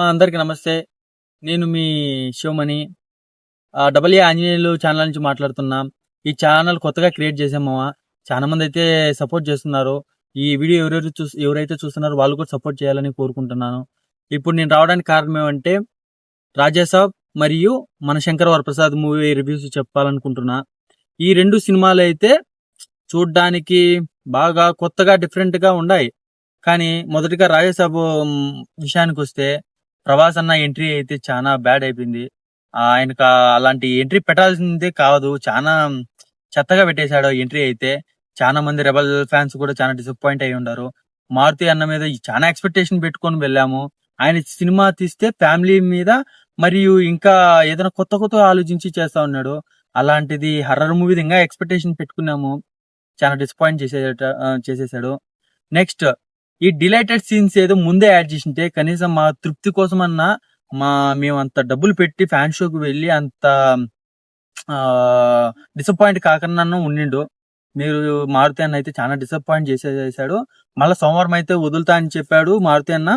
అందరికి నమస్తే. నేను మీ Shivamani. Double A Anjaneyulu channel నుంచి మాట్లాడుతున్నా. ఈ ఛానల్ కొత్తగా క్రియేట్ చేసాము. చాలా మంది అయితే సపోర్ట్ చేస్తున్నారు. ఈ వీడియో ఎవరైతే చూస్తున్నారో వాళ్ళు కూడా సపోర్ట్ చేయాలని కోరుకుంటున్నాను. ఇప్పుడు నేను రావడానికి కారణం ఏమంటే రాజాసాబ్ మరియు మనశంకర్ వరప్రసాద్ మూవీ రివ్యూస్ చెప్పాలనుకుంటున్నా. ఈ రెండు సినిమాలు అయితే చూడ్డానికి బాగా కొత్తగా డిఫరెంట్ గా ఉన్నాయి. కానీ మొదటిగా రాజాసాబ్ విషయానికి వస్తే ప్రభాస్ అన్న ఎంట్రీ అయితే చాలా బ్యాడ్ అయిపోయింది. ఆయనకు అలాంటి ఎంట్రీ పెట్టాల్సిందే కాదు, చాలా చెత్తగా పెట్టేశాడు ఎంట్రీ అయితే. చాలా మంది రెబల్ ఫ్యాన్స్ కూడా చాలా డిసప్పాయింట్ అయి ఉన్నారు. మారుతి అన్న మీద చాలా ఎక్స్పెక్టేషన్ పెట్టుకొని వెళ్ళాము. ఆయన సినిమా తీస్తే ఫ్యామిలీ మీద మరియు ఇంకా ఏదైనా కొత్త కొత్త ఆలోచించి చేస్తా ఉన్నాడు. అలాంటిది హర్రర్ మూవీ ఇంకా ఎక్స్పెక్టేషన్ పెట్టుకున్నాము, చాలా డిసప్పాయింట్ చేసేసాడు. నెక్స్ట్, ఈ డిలైటెడ్ సీన్స్ ఏదో ముందే యాడ్ చేసింటే కనీసం మా తృప్తి కోసం అన్నా మేము అంత డబ్బులు పెట్టి ఫ్యాన్ షోకి వెళ్ళి అంత డిసప్పాయింట్ కాకుండా ఉండిండు. మీరు మారుతి అన్న అయితే చాలా డిసప్పాయింట్ చేసేసాడు. మళ్ళీ సోమవారం అయితే వదులుతా అని చెప్పాడు మారుతి అన్న.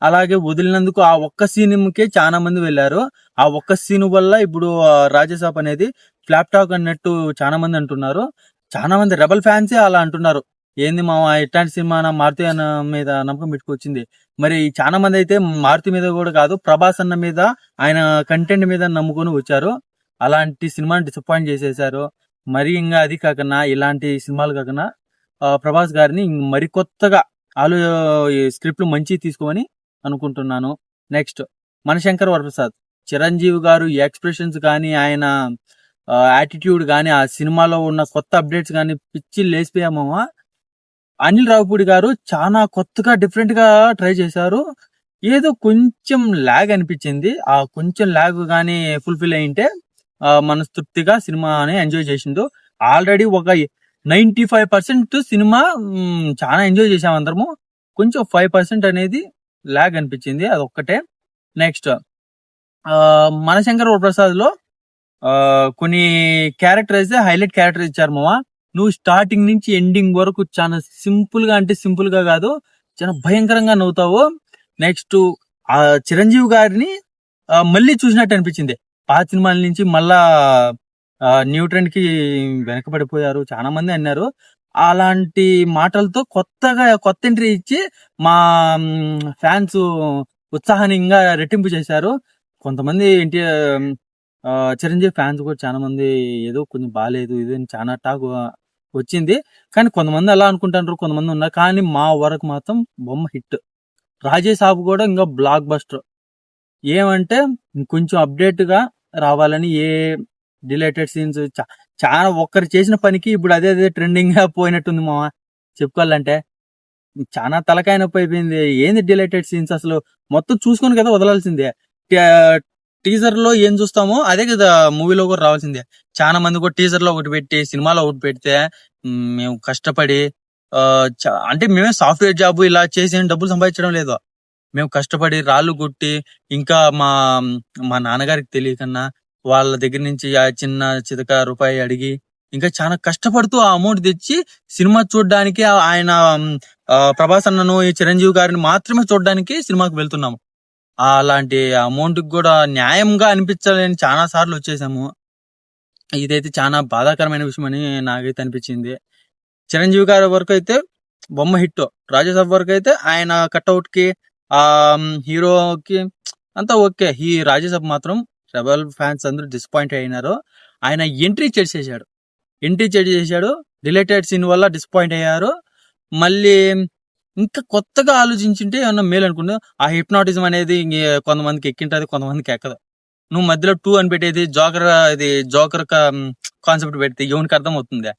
అలాగే వదిలినందుకు ఆ ఒక్క సీన్కే చాలా మంది వెళ్ళారు. ఆ ఒక్క సీన్ వల్ల ఇప్పుడు రాజాసాబ్ అనేది ఫ్లాప్ టాక్ అన్నట్టు చాలా మంది అంటున్నారు. చాలా మంది రెబల్ ఫ్యాన్సే అలా అంటున్నారు. ఏంది మా ఇట్లాంటి సినిమా మారుతి అన్న మీద నమ్మకం పెట్టుకొచ్చింది. మరి చాలా మంది అయితే మారుతి మీద కూడా కాదు, ప్రభాస్ అన్న మీద, ఆయన కంటెంట్ మీద నమ్ముకొని వచ్చారు. అలాంటి సినిమాని డిసప్పాయింట్ చేసేసారు. మరి ఇంకా అది కాకుండా ఇలాంటి సినిమాలు కాకుండా ప్రభాస్ గారిని మరికొత్తగా స్క్రిప్ట్లు మంచి తీసుకోమని అనుకుంటున్నాను. నెక్స్ట్, మనశంకర్ వరప్రసాద్ చిరంజీవి గారు ఎక్స్ప్రెషన్స్ కానీ, ఆయన యాటిట్యూడ్ కానీ, ఆ సినిమాలో ఉన్న కొత్త అప్డేట్స్ కానీ పిచ్చి లేసిపోయామా. అనిల్ రావిపూడి గారు చాలా కొత్తగా డిఫరెంట్ గా ట్రై చేశారు. ఏదో కొంచెం ల్యాగ్ అనిపించింది. ఆ కొంచెం ల్యాగ్ కానీ ఫుల్ఫిల్ అయింటే మనస్తృప్తిగా సినిమాని ఎంజాయ్ చేసిండు. ఆల్రెడీ ఒక 95% సినిమా చాలా ఎంజాయ్ చేసాం అందరము. కొంచెం 5% అనేది ల్యాగ్ అనిపించింది, అదొక్కటే. నెక్స్ట్, మనశంకర్ వరప్రసాద్ లో కొన్ని క్యారెక్టర్ అయితే హైలైట్ క్యారెక్టర్ ఇచ్చారు మామ. నువ్వు స్టార్టింగ్ నుంచి ఎండింగ్ వరకు చాలా సింపుల్ గా, అంటే సింపుల్ గా కాదు, చాలా భయంకరంగా నవ్వుతావు. నెక్స్ట్, ఆ చిరంజీవి గారిని మళ్ళీ చూసినట్టు అనిపించింది. పాత సినిమాల నుంచి మళ్ళా న్యూ ట్రెండ్ కి వెనకబడిపోయారు చాలా మంది అన్నారు. అలాంటి మాటలతో కొత్త ఎంట్రీ ఇచ్చి మా ఫ్యాన్స్ ఉత్సాహాన్ని ఇంకా రెట్టింపు చేశారు. కొంతమంది చిరంజీవి ఫ్యాన్స్ కూడా చాలా మంది ఏదో కొంచెం బాగాలేదు ఇది చాలా టాక్ వచ్చింది. కానీ కొంతమంది అలా అనుకుంటారు, కొంతమంది ఉన్నారు. కానీ మా వరకు మాత్రం బొమ్మ హిట్. రాజేసాబు కూడా ఇంకా బ్లాక్ బస్టర్. ఏమంటే కొంచెం అప్డేట్ గా రావాలని, ఏ డిలేటెడ్ సీన్స్ చాలా ఒక్కరు చేసిన పనికి ఇప్పుడు అదే ట్రెండింగ్ గా పోయినట్టుంది మామ. చెప్పుకోవాలంటే చాలా తలకాయ నొప్పి అయిపోయింది. ఏంది డిలేటెడ్ సీన్స్, అసలు మొత్తం చూసుకొని కదా వదలాల్సిందే. టీజర్ లో ఏం చూస్తామో అదే కదా మూవీలో కూడా రావాల్సిందే. చాలా మంది కూడా టీజర్ లో ఒకటి పెట్టి సినిమాలో ఒకటి పెడితే మేము కష్టపడి అంటే మేమే సాఫ్ట్వేర్ జాబ్ ఇలా చేసి డబ్బులు సంపాదించడం లేదు. మేము కష్టపడి రాళ్ళు కొట్టి, ఇంకా మా నాన్నగారికి తెలియకన్నా వాళ్ళ దగ్గర నుంచి ఆ చిన్న చితక రూపాయి అడిగి ఇంకా చాలా కష్టపడుతూ ఆ అమౌంట్ తెచ్చి సినిమా చూడడానికి, ఆయన ప్రభాస్ అన్నను, ఈ చిరంజీవి గారిని మాత్రమే చూడడానికి సినిమాకి వెళ్తున్నాము. అలాంటి అమౌంట్ కూడా న్యాయంగా అనిపించాలని చాలా సార్లు వచ్చేసాము. ఇదైతే చాలా బాధాకరమైన విషయం అని నాకైతే అనిపించింది. చిరంజీవి గారి వరకు అయితే బొమ్మ హిట్. రాజాసాబ్ వరకు అయితే ఆయన కట్అవుట్ కి, ఆ హీరోకి అంతా ఓకే. ఈ రాజాసాబ్ మాత్రం రెబల్ ఫ్యాన్స్ అందరూ డిసప్పాయింట్ అయినారు. ఆయన ఎంట్రీ చేశాడు. రిలేటెడ్ సీన్ వల్ల డిసప్పాయింట్ అయ్యారు. మళ్ళీ ఇంకా కొత్తగా ఆలోచించుంటే ఏమన్నా మేలు అనుకున్నా. ఆ హిప్నాటిజం అనేది కొంతమందికి ఎక్కింటది, కొంతమందికి ఎక్కదు. నువ్వు మధ్యలో 2 అని పెట్టేది జోకర్ కాన్సెప్ట్ పెడితే ఎవరికి అర్థం అవుతుంది?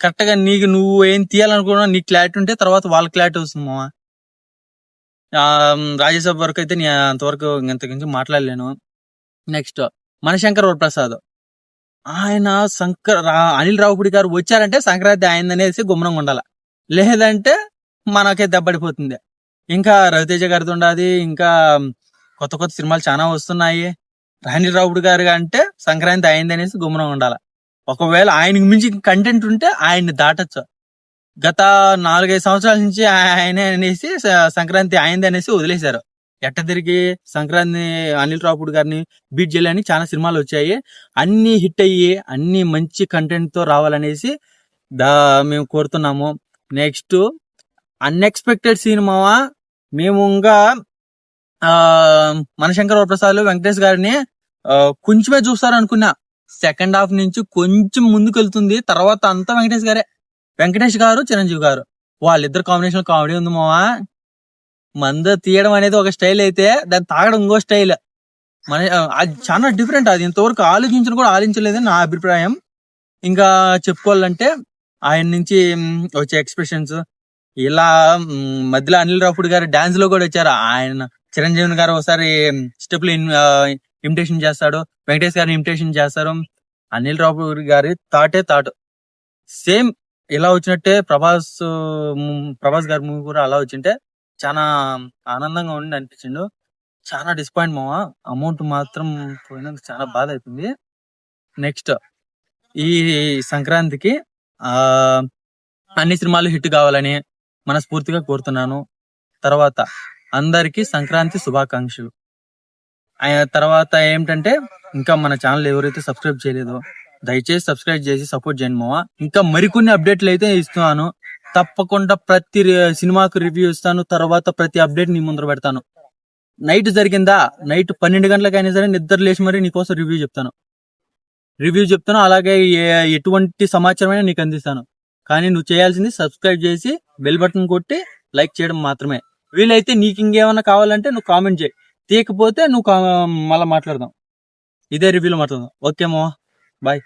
కరెక్ట్ గా నువ్వు ఏం తీయాలనుకున్నా నీకు క్లారిటీ ఉంటే తర్వాత వాళ్ళ క్లారిటీ వస్తుంది మామ. రాజ్యసభ వరకు అయితే నేను అంతవరకు ఇంతకుమించి మాట్లాడలేను. నెక్స్ట్, మనశంకర్ వరప్రసాద్. ఆయన అనిల్ రావిపూడి గారు వచ్చారంటే సంక్రాంతి అయిందనేసి గుమ్మనంగా ఉండాల, లేదంటే మనకే దెబ్బడిపోతుంది. ఇంకా రవితేజ గారితో ఉండాలి. ఇంకా కొత్త కొత్త సినిమాలు చాలా వస్తున్నాయి. అనిల్ రావిపూడి గారు అంటే సంక్రాంతి అయింది అనేసి గుమ్మనం ఉండాలి. ఒకవేళ ఆయనకి మించి కంటెంట్ ఉంటే ఆయన్ని దాటచ్చు. గత 4-5 సంవత్సరాల నుంచి ఆయన అనేసి సంక్రాంతి అయింది అనేసి వదిలేశారు. ఎట్ట తిరిగి సంక్రాంతి అనిల్ రావుపూడి గారిని బీట్ చేయాలని చాలా సినిమాలు వచ్చాయి. అన్ని హిట్ అయ్యి అన్ని మంచి కంటెంట్ తో రావాలనేసి మేము కోరుతున్నాము. నెక్స్ట్ అన్ఎక్స్పెక్టెడ్ సినిమా మేము ఇంకా మనశంకర ప్రసాద్ వెంకటేష్ గారిని కొంచెమే చూస్తారు అనుకున్నా. సెకండ్ హాఫ్ నుంచి కొంచెం ముందుకు వెళ్తుంది, తర్వాత అంతా వెంకటేష్ గారు చిరంజీవి గారు వాళ్ళిద్దరు కాంబినేషన్ కామెడీ ఉంది మావా. మంద తీయడం అనేది ఒక స్టైల్ అయితే దాన్ని తాగడం ఇంకో స్టైల్. అది చాలా డిఫరెంట్. అది ఇంతవరకు ఆలోచించలేదని నా అభిప్రాయం. ఇంకా చెప్పుకోవాలంటే ఆయన నుంచి వచ్చే ఎక్స్ప్రెషన్స్ ఇలా మధ్యలో అనిల్ రావుపూడి గారు డాన్స్ లో కూడా వచ్చారు. ఆయన చిరంజీవి గారు ఒకసారి స్టెప్లు ఇమిటేషన్ చేస్తాడు, వెంకటేష్ గారిని ఇమిటేషన్ చేస్తారు. అనిల్ రావుపూడి గారి తాటు సేమ్ ఇలా వచ్చినట్టే ప్రభాస్ గారి మూవీ కూడా అలా వచ్చింటే చాలా ఆనందంగా ఉండి అనిపించిండు. చాలా డిసప్పాయింట్ మావా, అమౌంట్ మాత్రం పోయినందుకు చాలా బాధ అవుతుంది. నెక్స్ట్ ఈ సంక్రాంతికి అన్ని సినిమాలు హిట్ కావాలని మనస్ఫూర్తిగా కోరుతున్నాను. తర్వాత అందరికి సంక్రాంతి శుభాకాంక్షలు. తర్వాత ఏంటంటే ఇంకా మన ఛానల్ ఎవరైతే సబ్స్క్రైబ్ చేయలేదో దయచేసి సబ్స్క్రైబ్ చేసి సపోర్ట్ చేయండి మావా. ఇంకా మరికొన్ని అప్డేట్లు అయితే ఇస్తున్నాను. తప్పకుండా ప్రతి సినిమాకు రివ్యూ ఇస్తాను. తర్వాత ప్రతి అప్డేట్ నీ ముందర పెడతాను. నైట్ జరిగిందా, నైట్ 12 గంటలకైనా సరే నిద్ర లేచి మరి నీకోసం రివ్యూ చెప్తాను. అలాగే ఎటువంటి సమాచారమైనా నీకు అందిస్తాను. కానీ నువ్వు చేయాల్సింది సబ్స్క్రైబ్ చేసి బెల్ బటన్ కొట్టి లైక్ చేయడం మాత్రమే. వీలైతే నీకు ఇంకేమన్నా కావాలంటే నువ్వు కామెంట్ చేయి, తీయకపోతే నువ్వు మళ్ళీ మాట్లాడదాం, ఇదే రివ్యూలో మాట్లాడదాం. ఓకే మావా, బాయ్.